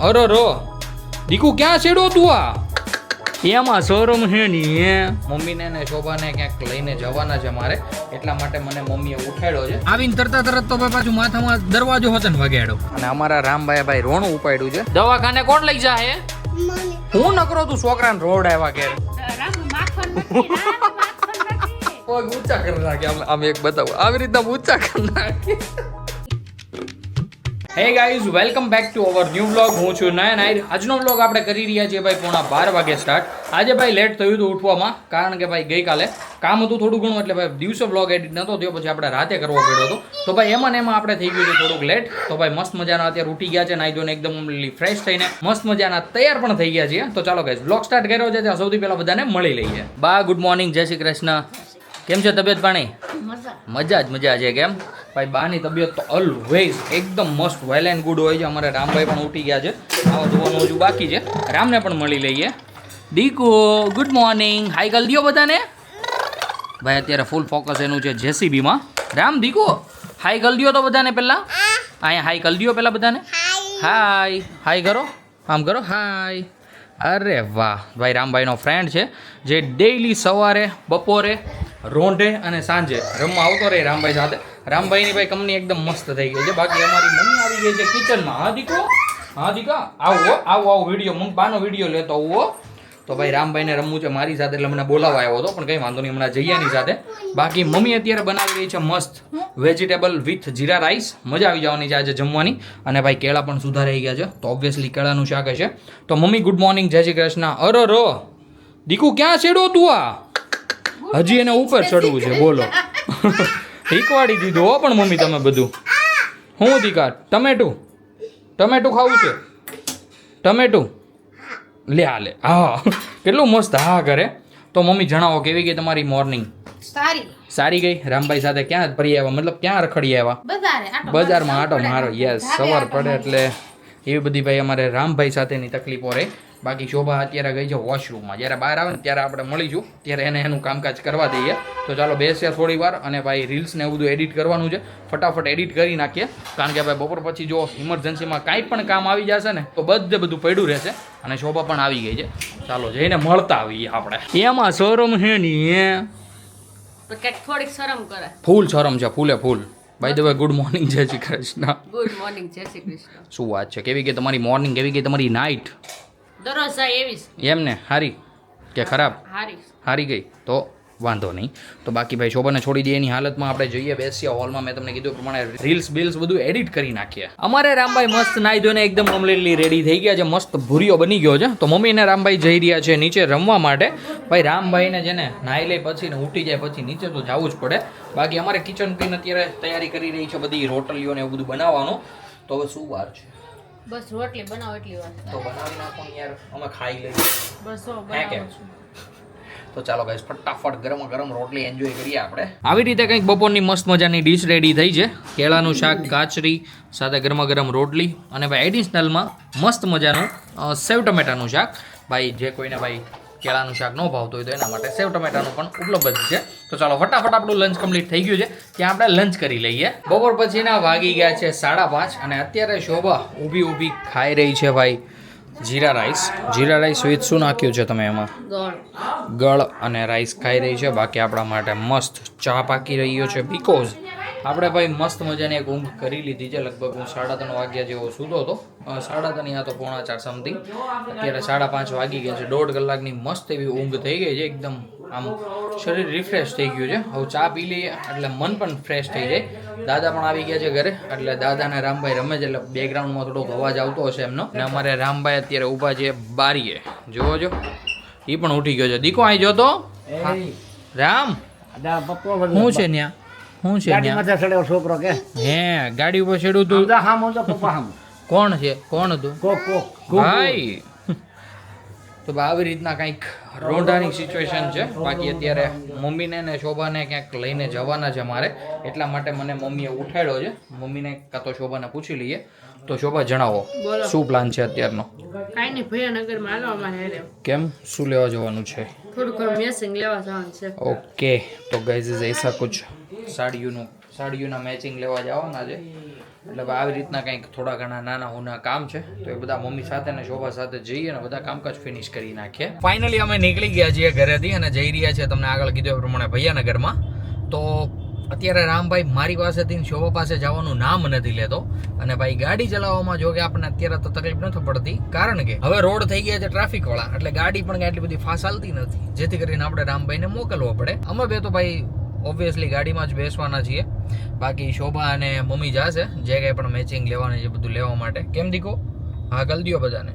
અરે રો દીકુ ક્યાં છેડો તું આ એમાં શોરૂમ છે ની મમ્મીને ને શોભાને ક્યાંક લઈને જવાના છે મારે એટલા માટે મને મમ્મીએ ઉઠાડ્યો છે આવીને તરત તો ભાઈ પાછું માથામાં દરવાજો હતો ને વગાડ્યો અને અમારા રામભાઈ ભાઈ રોણું ઉપાડ્યું છે દવાખાને કોણ લઈ જાય હું નકરો તું છોકરાને રોડ આવ્યા કે ઊંચા કરી નાખે આમ એક બતાવું આવી રીતના ઊંચા કરી નાખે hey guys welcome back to our new vlog હું છું નયન આયર આજનો વ્લોગ આપણે કરી રહ્યા છીએ ભાઈ 12:30 વાગે સ્ટાર્ટ આજે ભાઈ લેટ થયું હતું ઉઠવામાં કારણ કે ભાઈ ગઈકાલે કામ હતું થોડું ઘણું એટલે ભાઈ દિવસે વ્લોગ એડિટ નહોતો થયો પછી આપણે રાતે કરવો પડ્યો હતો તો ભાઈ એમાં આપણે થઈ ગયું હતું થોડુંક લેટ તો ભાઈ મસ્ત મજાના અત્યારે ઉઠી ગયા છે નાઈ ધોઈને એકદમ ફ્રેશ થઈને મસ્ત મજાના તૈયાર પણ થઈ ગયા છીએ તો ચાલો ગાઈઝ વ્લોગ સ્ટાર્ટ કર્યો છે ત્યાં સૌથી પહેલા બધાને મળી લઈએ બા ગુડ મોર્નિંગ જય શ્રી કૃષ્ણ કેમ છે તબિયત પાણી મજા છે કેમ ભાઈ બાની તબિયત તો ઓલવેઝ એકદમ મસ્ત વેલ એન્ડ ગુડ હોય છે અમારે રામભાઈ પણ ઉઠી ગયા છે આવા જોવાનું હજુ બાકી છે રામને પણ મળી લઈએ દીકુ ગુડ મોર્નિંગ હાઈ કરી દો બધાને ભાઈ અત્યારે ફૂલ ફોકસ એનું છે જેસીબીમાં રામ દીકુ હાઈ કરી દો તો બધાને પહેલાં અહીંયા હાઈ કરી દો પહેલાં બધાને હાઈ કરો આમ કરો હાઈ અરે વાહ ભાઈ રામભાઈનો ફ્રેન્ડ છે જે ડેઈલી સવારે બપોરે રોંઢે અને સાંજે રમવા આવતો રહે રામભાઈ સાથે રામભાઈની ભાઈ કંપની એકદમ મસ્ત થઈ ગઈ છે બાકી અમારી મમ્મી આવી ગઈ છે કિચનમાં હા દીકા આવો વિડીયો મમ્મી બાનો વિડીયો લેતો આવો તો ભાઈ રામભાઈને રમવું છે મારી સાથે એટલે મને બોલાવવા આવ્યો હતો પણ કંઈ વાંધો નહીં હમણાં જઈયાની સાથે બાકી મમ્મી અત્યારે બનાવી રહી છે મસ્ત વેજીટેબલ વિથ જીરા રાઈસ મજા આવી જવાની છે આજે જમવાની અને ભાઈ કેળા પણ સુધારાઈ ગયા છે તો ઓબ્વિયસલી કેળાનું શાક હશે તો મમ્મી ગુડ મોર્નિંગ જય શ્રી કૃષ્ણ અરે રો દીકુ ક્યાં છેડો તું આ હજી એને ઉપર ચડવું છે બોલો શીખવાડી દીધું હો પણ મમ્મી તમે બધું હું દીકા ટમેટું ખાવું છે ટમેટું લે હા કેટલું મસ્ત હા કરે તો મમ્મી જણાવો કેવી ગઈ તમારી મોર્નિંગ સારી ગઈ રામભાઈ સાથે ક્યાં ફરી આવ્યા મતલબ ક્યાં રખડી આવ્યા બજારમાં આટો મારો યસ સવાર પડે એટલે એવી બધી ભાઈ અમારે રામભાઈ સાથેની તકલીફો રહે બાકી શોભા અત્યારે ગઈ છે વોશરૂમમાં જ્યારે બહાર આવે ને ત્યારે આપણે મળીશું ત્યારે એને એનું કામકાજ કરવા દઈએ તો ચાલો બેસીએ થોડી વાર અને ભાઈ રીલ્સને એવું બધું એડિટ કરવાનું છે ફટાફટ એડિટ કરી નાખીએ કારણ કે ભાઈ બપોર પછી જો ઇમરજન્સીમાં કાંઈ પણ કામ આવી જશે ને તો બધું પડ્યું રહેશે અને શોભા પણ આવી ગઈ છે ચાલો જઈને મળતા આવીએ આપણે એમાં શરમ છે ની થોડીક શરમ કરે ફૂલ શરમ છે ફૂલે ફૂલ by the way good morning જય શ્રી કૃષ્ણ ગુડ મોર્નિંગ જય શ્રી કૃષ્ણ શું વાત છે કેવી ગઈ તમારી મોર્નિંગ કેવી ગઈ તમારી નાઇટ દરરોજ જાય એવી એમ ને હારી કે ખરાબ હારી ગઈ તો વાંધો નહીં તો બાકી ભાઈ શોભાને છોડી દઈએ એની હાલતમાં આપણે જઈએ બેસીએ હોલમાં મેં તમને કીધું પ્રમાણે રીલ્સ બિલ્સ બધું એડિટ કરી નાખીએ અમારે રામભાઈ મસ્ત નાઈ ધોઈને એકદમ કમ્પ્લીટલી રેડી થઈ ગયા છે મસ્ત ભૂરીઓ બની ગયો છે તો મમ્મીને રામભાઈ જઈ રહ્યા છે નીચે રમવા માટે ભાઈ રામભાઈને છે ને નાઈ લે પછી ને ઉઠી જાય પછી નીચે તો જવું જ પડે બાકી અમારે કિચન ક્લીન અત્યારે તૈયારી કરી રહી છે બધી રોટલીઓ ને એવું બધું બનાવવાનું તો હવે શું વાર છે બસ રોટલી બનાવો એટલી વાર તો બનાવી નાખો યાર અમે ખાઈ લઈએ બસ બનાવું છું તો ચાલો ગાઈસ ફટાફટ ગરમ રોટલી એન્જોય કરીએ આપણે આવી રીતે કંઈક બપોરની મસ્ત મજાની ડીશ રેડી થઈ છે કેળાનું શાક કાચરી સાથે ગરમ રોટલી અને ભાઈ એડિશનલમાં મસ્ત મજાનું સેવ ટમેટાનું શાક ભાઈ જે કોઈને ભાઈ કેળાનું શાક ન ભાવતું હોય તો એના માટે સેવ ટમેટાનું પણ ઉપલબ્ધ છે તો ચાલો ફટાફટ આપણું લંચ કમ્પ્લીટ થઈ ગયું છે ત્યાં આપણે લંચ કરી લઈએ બપોર પછીના વાગી ગયા છે 5:30 અને અત્યારે શોભા ઊભી ખાઈ રહી છે ભાઈ જીરા રાઈસ વિથ શું નાખ્યું છે તમે એમાં ગળ અને રાઈસ ખાઈ રહી છે બાકી આપણા માટે મસ્ત ચા પાકી રહ્યો છે બીકોઝ આપણે ભાઈ મસ્ત મજાની એક ઊંઘ કરી લીધી છે લગભગ હું 3:30 વાગ્યા જેવો સૂતો હતો 3:30 આ તો 3:45 સમથિંગ અત્યારે 5:30 વાગી ગયા છે 1.5 કલાકની મસ્ત એવી ઊંઘ થઈ ગઈ છે એકદમ આમ શરીર રિફ્રેશ થઈ ગયું છે હવે ચા પી લઈએ એટલે મન પણ ફ્રેશ થઈ જાય દાદા પણ આવી ગયા છે ઘરે એટલે દાદાને રામભાઈ રમે છે એટલે બેકગ્રાઉન્ડમાં થોડોક અવાજ આવતો હશે એમનો અને અમારે રામભાઈ અત્યારે ઊભા છે બારીએ જુઓ છો એ પણ ઉઠી ગયો છે દીકો અહીં જોતો રામ શું છે ન્યા શું છે ન્યા છોકરો કે હે ગાડી ઉપર છેડું તું કોણ હતું ભાઈ તો આવી રીતના કંઈક રોંઢાની સિચ્યુએશન છે બાકી અત્યારે મમ્મીને ને શોભાને ક્યાંક લઈને જવાના છે મારે એટલા માટે મને મમ્મીએ ઉઠાડ્યો છે મમ્મીને કાં તો શોભાને પૂછી લઈએ તો શોભા જણાવો શું પ્લાન છે અત્યારનો કાઈ નહીં ભૈયાનગરમાં હાલો અમારે કેમ શું લેવા જવાનું છે થોડું મેસિંગ લેવા જવાનું છે ઓકે તો ગાઈઝ એસા કુછ સાડીઓના મેચિંગ લેવા જવાના છે એટલે હવે આવી રીતના કંઈક થોડા ઘણા નાના હોના કામ છે તો એ બધા મમ્મી સાથે ને શોભા સાથે જઈએ અને બધા કામકાજ ફિનિશ કરી નાખીએ. ફાઇનલી અમે નીકળી ગયા છીએ ઘરેથી અને જઈ રહ્યા છીએ તમને આગળ કીધું એ પ્રમાણે ભૈયાનગરમાં. તો અત્યારે રામભાઈ મારી પાસેથી શોભા પાસે જવાનું નામ નથી લેતો અને ભાઈ ગાડી ચલાવવામાં જો કે આપણને અત્યારે તો તકલીફ નથી પડતી કારણ કે હવે રોડ થઈ ગયા છે ટ્રાફિક વાળા એટલે ગાડી પણ એટલી બધી ફાસ્ટ ચાલતી નથી જેથી કરીને આપણે રામભાઈને મોકલવો પડે. અમે બે તો ભાઈ ઓબ્વિયસલી ગાડીમાં જ બેસવાના છીએ બાકી શોભા અને મમ્મી જશે જે કંઈ પણ મેચિંગ લેવાની છે બધું લેવા માટે. કેમ દીકો? હા કરી દો બધાને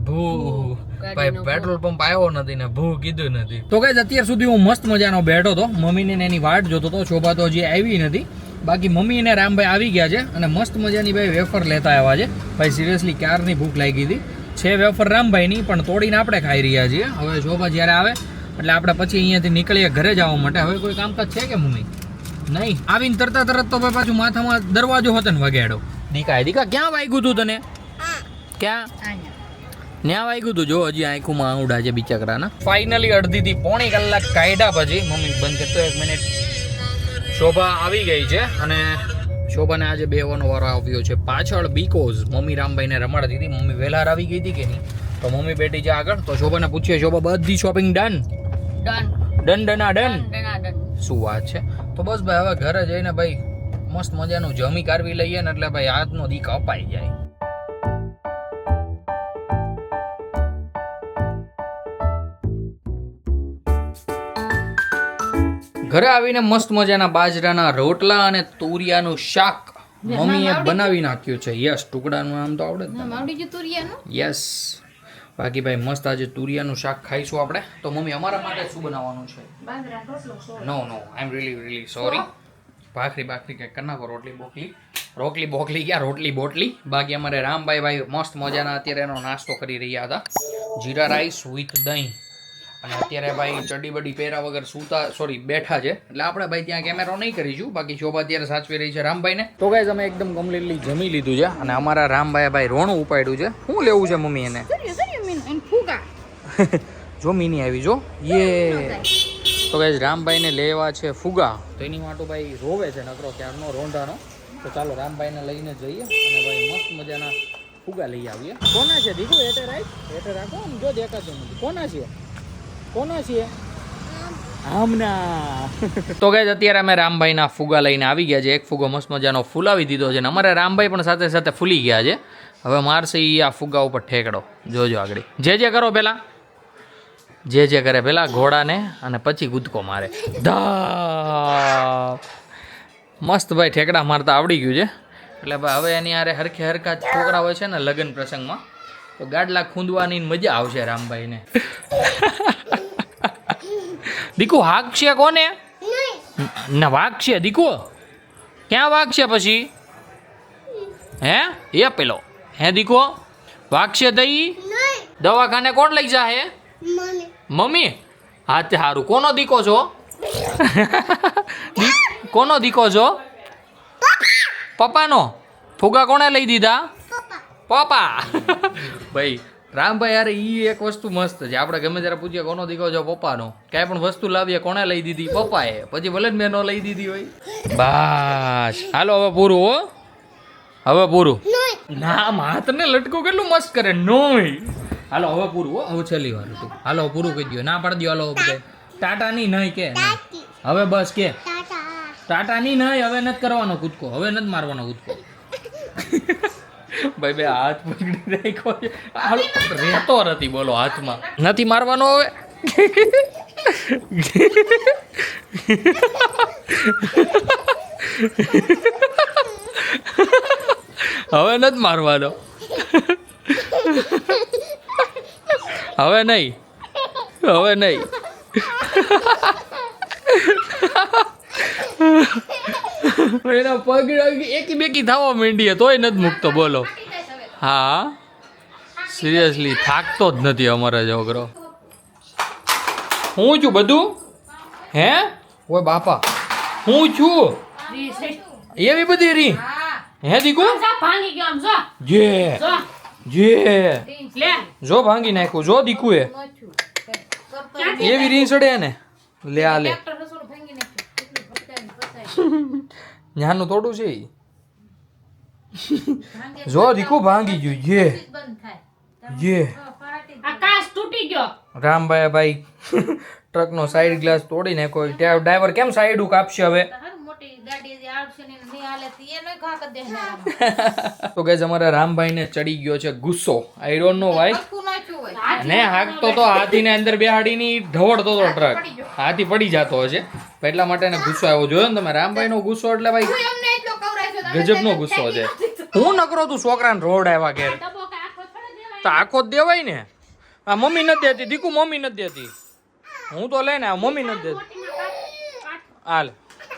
ભૂ ભાઈ પેટ્રોલ પંપ આવ્યો નથી ને ભૂ કીધું નથી. તો કઈ અત્યાર સુધી હું મસ્ત મજાનો બેઠો હતો મમ્મીને એની વાટ જોતો હતો. શોભા તો હજી આવી નથી બાકી મમ્મી અને રામભાઈ આવી ગયા છે અને મસ્ત મજાની ભાઈ વેફર લેતા આવ્યા છે. ભાઈ સિરિયસલી ક્યારની ભૂખ લાગી હતી. છે વેફર રામભાઈની પણ તોડીને આપણે ખાઈ રહ્યા છીએ. હવે શોભા જ્યારે આવે એટલે આપણે પછી અહીંયાથી નીકળીએ ઘરે જવા માટે. હવે કોઈ કામકાજ છે કે મમ્મી? નહીં. આવીને તરત તો ભાઈ પાછું માથામાં દરવાજો હતો ને વગાડ્યો. દીકા ક્યાં વાગ્યું તું તને? ક્યાં ન્યા વાગ્યું તું? જો હજી આંખોમાં આંવડા છે બિચારાના. ફાઇનલી અડધીથી પોણી કલાક કાઢ્યા પછી મમ્મી બંધ કરતો 1 મિનિટ શોભા આવી ગઈ છે અને શોભાને આજે બેવાનો વારો આવ્યો છે પાછળ બીકોઝ મમ્મી રામભાઈને રમાડતી હતી. મમ્મી વહેલા આવી ગઈ હતી કે નહીં તો મમ્મી બેઠી છે આગળ. તો શોભાને પૂછીએ શોભા બધી શોપિંગ ડન? ડન. શું વાત છે. તો બસ ભાઈ હવે ઘરે જઈને ભાઈ મસ્ત મજાનું જમી કાઢવી લઈએ ને એટલે ભાઈ હાથનો દીક અપાઈ જાય. ઘરે આવીને મસ્ત મજાના બાજરાના રોટલા અને તુરિયાનું શાક મમ્મીએ બનાવી નાખ્યું છે. યસ, ટુકડાનું આમ તો આવડે જ. યસ, બાકી ભાઈ મસ્ત આજે તુરિયાનું શાક ખાઈશું આપણે. તો મમ્મી અમારા માટે શું બનાવવાનું છે? નો આઈ એમ રીલી સોરી. ભાખરી કંઈક કરી નાખો. રોટલી બોટલી. બાકી અમારે રામભાઈ મસ્ત મજાના અત્યારે એનો નાસ્તો કરી રહ્યા હતા. જીરા રાઈસ વિથ દહીં અને અત્યારે ભાઈ ચડી બડી પહેરા વગર બેઠા છે એટલે આપણે ભાઈ ત્યાં કેમેરો નહીં કરીશું. બાકી શોભા અત્યારે સાચવી રહી છે રામભાઈને. તો ગાઈઝ અમે એકદમ કમ્પ્લીટલી જમી લીધું છે અને અમારા રામભાઈએ ભાઈ રોણું ઉપાડ્યું છે. શું લેવું છે મમ્મી એને? જો મીની આવી જો યે. તો ગાઈઝ રામભાઈને લેવા છે ફુગા. તો એની માટે ભાઈ રોવે છે નકરો ક્યારનો રોંઢાનો. તો ચાલો રામભાઈને લઈને જઈએ અને ભાઈ મસ્ત મજાના ફુગા લઈ આવીએ. કોના છે દીકુ? હેઠે રાખો આમ જો દેખાતું નથી. કોના છે? આમના. તો ગાઈઝ અત્યારે અમે રામભાઈના ફુગા લઈને આવી ગયા છે. એક ફુગો મસ્ત મજાનો ફૂલાવી દીધો છે અને અમારે રામભાઈ પણ સાથે સાથે ફૂલી ગયા છે. હવે મારશે ઈ આ ફુગા ઉપર ઠેકડો. જોજો આગળ જે કરો પેલા જે કરે પેલા ઘોડાને અને પછી કૂદકો મારે. ધા મસ્ત ભાઈ ઠેકડા મારતા આવડી ગયું છે એટલે ભાઈ હવે એની હારે હરખા છોકરા હોય છે ને લગ્ન પ્રસંગમાં તો ગાડલા ખૂંદવાની મજા આવશે રામભાઈને. દીકુ હાકશે કોને? ના વાગશે દીકુ. ક્યાં વાગશે પછી? હે એ પેલો હે દીકુ વાગશે દઈ દવાખાને કોણ લઈ જાહે? મમ્મી. હા તે સારું. કોનો દીકો છો? કોનો દીકો છો? પપ્પાનો. ફુગા કોણે લઈ દીધા? પપ્પા. ભાઈ રામભાઈ યાર ઈ એક વસ્તુ મસ્ત છે. આપણે ગમે ત્યારે પૂછીએ કોનો દીકો છો? પપ્પાનો. કાંઈ પણ વસ્તુ લાવીએ કોણે લઈ દીધી? પપ્પાએ. પછી ભલે જ મેં ન લઈ દીધી હોય. બસ હાલો હવે પૂરું હો. હવે પૂરું. ના હાથને લટકો કેટલું મસ્ત કરે. નોય હાલો હવે પૂરું હો. હવે છેલ્લી વાર હતું. હાલો પૂરું કહી દો. ના પાડી દો. હાલો બધા ટાટા નહીં કે હવે બસ કે ટાટા નહીં હવે નથી કરવાનો કૂદકો. હવે નથી મારવાનો કૂદકો. ભાઈ બે હાથ પકડી રાખ્યો છે. રહેતો નથી બોલો હાથમાં. નથી મારવાનો હવે. હવે નથી મારવાનો. હવે નહીં. એના પગ એકી બેકી થવા માંડીએ તોય નથી મૂકતો બોલો. હા સિરિયસલી થાકતો જ નથી અમારો છોકરો. હું છું બધું હે? ઓય બાપા હું છું એવી બધી રી હે દીકુ? જે જો ભાંગી નાખ્યું જો દીકુ એ એવી રીંગ સડે ને લે આ લે. ન્યાનું થોડું છે. જો દીકુ ભાંગી ગયું યે આકાશ તૂટી ગયો. રામભાઈ ભાઈ ટ્રકનો સાઈડ ગ્લાસ તોડી નાખ્યો. ત્યાં ડ્રાઈવર કેમ સાઈડ કાપશે હવે? મોટી ગાડી જે આવશે ને નહીં હાલે તો એ નહીં ઘા કરી દે. તો ગાઈસ અમારા રામભાઈને ચડી ગયો છે ગુસ્સો. I don't know why. ને હાકતો તો હાથીને અંદર બેહાડીની ઢવડતો તો ટ્રક. હાથી પડી જતો હશે એટલા માટે એને ગુસ્સો આવ્યો. જોયો ને તમે રામભાઈનો ગુસ્સો એટલે ભાઈ ગજબનો ગુસ્સો છે. હું નકરો તું છોકરાને રોડ આવ્યા ઘેર તો આખો જ દેવાય ને. આ મમ્મી નથી દેતી દીકુ, મમ્મી નથી દેતી. હું તો લઈને આવ્યો, મમ્મી નથી દેતી. હાલ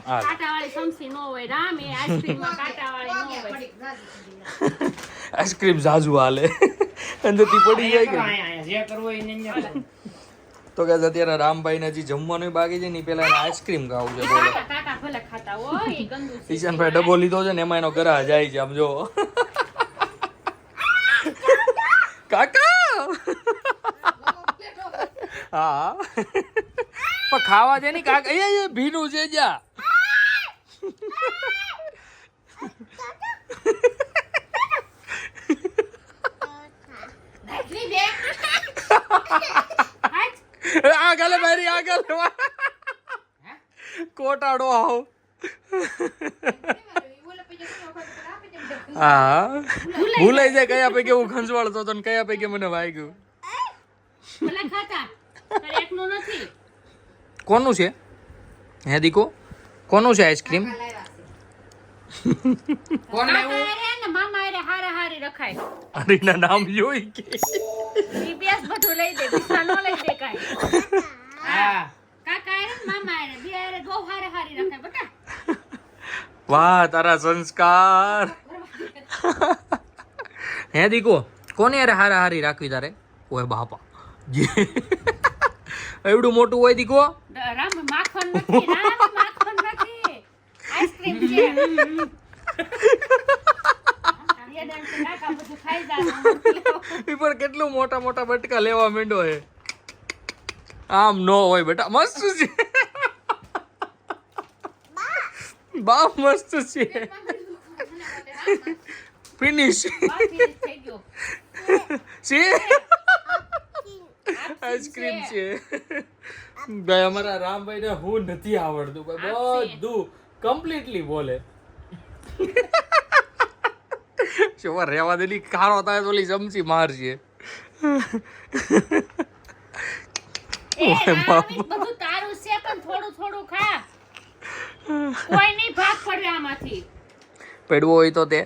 હાલ કાંટાવાળી સમસી નો હોય રામ, એ આઈસ્ક્રીમમાં કાંટાવાળી નો હોય. આઈસ્ક્રીમ ઝાઝુ હાલે અંદરથી પડી જાય કે તો કે અત્યારે રામભાઈને હજી જમવાનું બાકી છે ને પેલા એને આઈસ્ક્રીમ ખાવું છે. બોલો કાંટા ભલે ખાતા હોય એ ગંદુ છે. ઈશાનભાઈ ડબ્બો લીધો છે ને એમાં એનો ગરા જાય છે આમ જો. કાકા હા પણ ખાવા છે ને કાકા એ ભીનું છે જા. આગળ મારી આગળ કોટાડો આવ. હા ભૂલાઈ જાય કયા પૈકી હું ખંજવાળતો હતો ને કયા પૈકી મને વાગ્યું. ભલે ખાતા પણ એકનું નથી. કોનું છે હે દીકો? કોનું છે આઈસ્ક્રીમ? કોણ લાવ્યું? કાકા ને મામા રે હારે હારી રખાય. હરીના નામ જોઈ કે ઈબીએસ બધું લઈ દે, ગુસ્સા નો લઈ દે કાઈ. હા કાકા રે મામા રે બે રે દો હારે હારી રખાય બેટા. વાહ તારા સંસ્કાર. હે દીકો કોને યાર હારા હારી રાખવી તારે? ઓય બાપા એવડું મોટું હોય દીકો? રામ માખણ નથી, રામ માખણ નથી, આઈસ્ક્રીમ છે. કાકા બધું ખાઈ જાય. એ પણ કેટલું મોટા મોટા બટકા લેવા માંડ્યો હે. આમ નો હોય બેટા, મસ્ત છે બા, મસ્ત છે. ફિનિશ થઈ ગયો. છે આઈસ્ક્રીમ છે. ભાઈ અમારા રામભાઈ ને હું નથી આવડતું ભાઈ, બધું કમ્પ્લીટલી બોલે. શું રેવા દેલી ખારો થાય તો ઓલી ચમચી મારશે. એ રામ બધું તારું છે પણ થોડું થોડું ખા. કોઈ નહીં ભાગ પડે આમાંથી. પડવો હોય તો તે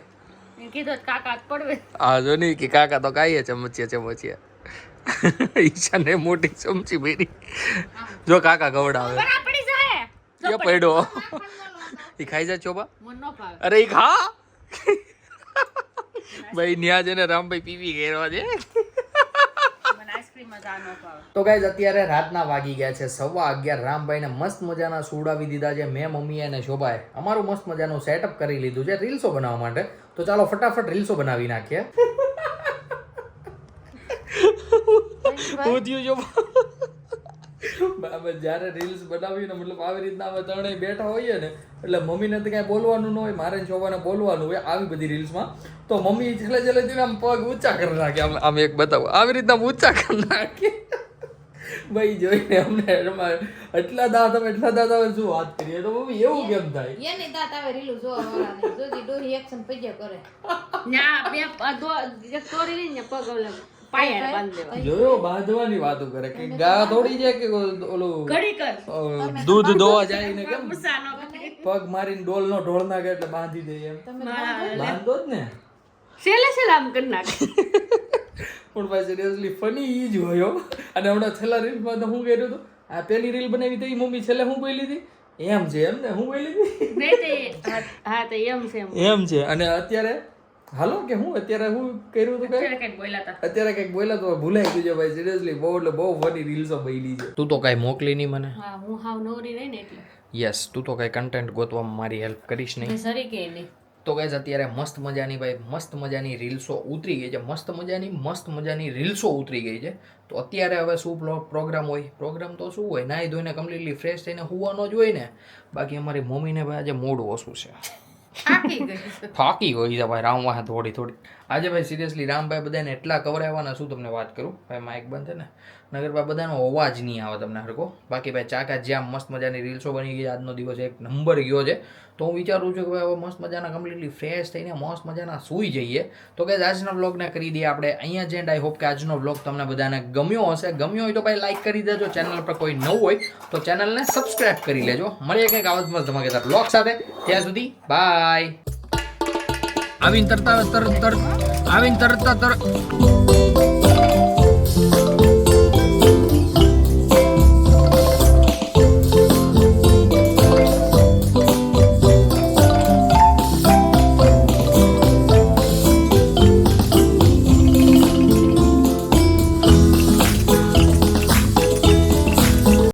કીધું કાકા જ પડવે. આ જો નહીં કે કાકા તો કાઈએ ચમચીએ. ઈશાને મોટી ચમચી ભરી જો કાકા ગવડાવે. બરાબર પડી જાય. એ પડ્યો ઈ ખાઈ જાય ચોબા. મન નો ભાવે. અરે ઈ ખા ભાઈ ન્યા જઈને રામભાઈ પીવી ગેરવા છે. મને આઈસ્ક્રીમ જ આ નો ભાવે. તો ગાઈઝ અત્યારે રાતના વાગી ગયા છે 11:15. રામભાઈને મસ્ત મજાના સુવડાવી દીધા છે મેં, મમ્મી અને શોભાએ. અમારું મસ્ત મજાનું સેટઅપ કરી લીધું છે રીલ્સો બનાવવા માટે. તો ચાલો ફટાફટ રીલ્સો બનાવી નાખીએ. હું થયું જો જ્યારે રીલ્સ બનાવીએ ને મતલબ આવી રીતના અમે ત્રણેય બેઠા હોઈએ ને એટલે મમ્મીને તો કાંઈ બોલવાનું ન હોય, મારે શોભાને બોલવાનું હોય આવી બધી રીલ્સમાં. તો મમ્મી છેલ્લે છેલ્લે આમ પગ ઊંચા કરી નાખે. આમ એક બતાવો આવી રીતના ઊંચા કરી નાખે. ભાઈ જોઈને અમને એટલા દાંત અમે શું વાત કરીએ. તો મમ્મી એવું કેમ થાય? એની દાંત આવે રીલું જોવા વાળા જોજી ડોરી એક્શન પજ્યા કરે. ના બે તોડી લઈને પગ ઓલે પાયા બાંધી દેવા. જોયો બાંધવાની વાતો કરે કે ગા દોડી જાય કે ઓલું ઘડી કર દૂધ દોવા જાય ને કેમ મુસાનો પગ મારીને ડોલ નો ઢોળ નાખે એટલે બાંધી દે એમ. બાંધો જ ને. સેલે સેલે આમ કરી નાખે. પણ ભાઈ સિરિયસલી ફની ઈ જ હોય. અને હમણાં છેલ્લા રીલમાં તો હું કર્યું હતું, આ પેલી રીલ બનાવી તો મમ્મી છેલ્લે હું બોલી હતી એમ છે એમ ને, હું બોલી હતી હા તો એમ છે એમ છે. અને અત્યારે હાલો કે હું અત્યારે હું કર્યું હતું અત્યારે કઈક બોલ્યા તો ભૂલાઈ ગયું છે ભાઈ સિરિયસલી. બહુ એટલે બહુ ફની રીલ્સો બની છે. તું તો કઈ મોકલી નહીં મને. હા હું હાવ નવરી રહી ને એટલે. યસ તું તો કઈ કન્ટેન્ટ ગોતવામાં મારી હેલ્પ કરીશ નહીં. સરી કે નહીં. તો ગાઈઝ અત્યારે મસ્ત મજાની ભાઈ મસ્ત મજાની રીલ્સો ઉતરી ગઈ છે. મસ્ત મજાની રીલ્સો ઉતરી ગઈ છે. તો અત્યારે હવે શું પ્રોગ્રામ હોય? પ્રોગ્રામ તો શું હોય, નાહી ધોઈને કમ્પ્લીટલી ફ્રેશ થઈને હુવાનો જ હોય ને. બાકી અમારી મમ્મીને ભાઈ આજે મોડું ઓછું છે. થાકી ગઈ છે ભાઈ રામવા થોડી આજે ભાઈ સિરિયસલી રામભાઈ બધાને એટલા કવરાવવાના શું તમને વાત કરું ભાઈ માઇક બંધ છે ને નગર ભાઈ બધાનો અવાજ નહીં આવે તમને હરકો બાકી ભાઈ ચાકા જ્યાં મસ્ત મજાની રીલ્સો બની ગઈ આજનો દિવસ એક નંબર ગયો છે તો હું વિચારું છું કે ભાઈ હવે મસ્ત મજાના કમ્પ્લીટલી ફ્રેશ થઈને મસ્ત મજાના સૂઈ જઈએ તો કે આજના વ્લોગને કરી દઈએ આપણે અહીંયા જ એન્ડ આઈ હોપ કે આજનો વ્લોગ તમને બધાને ગમ્યો હશે ગમ્યો હોય તો ભાઈ લાઈક કરી દેજો ચેનલ પર કોઈ નવું હોય તો ચેનલને સબસ્ક્રાઇબ કરી લેજો મળીએ કંઈક આવા જ મસ્ત ધમાકેદાર વ્લોગ સાથે ત્યાં સુધી બાય આવીને તરત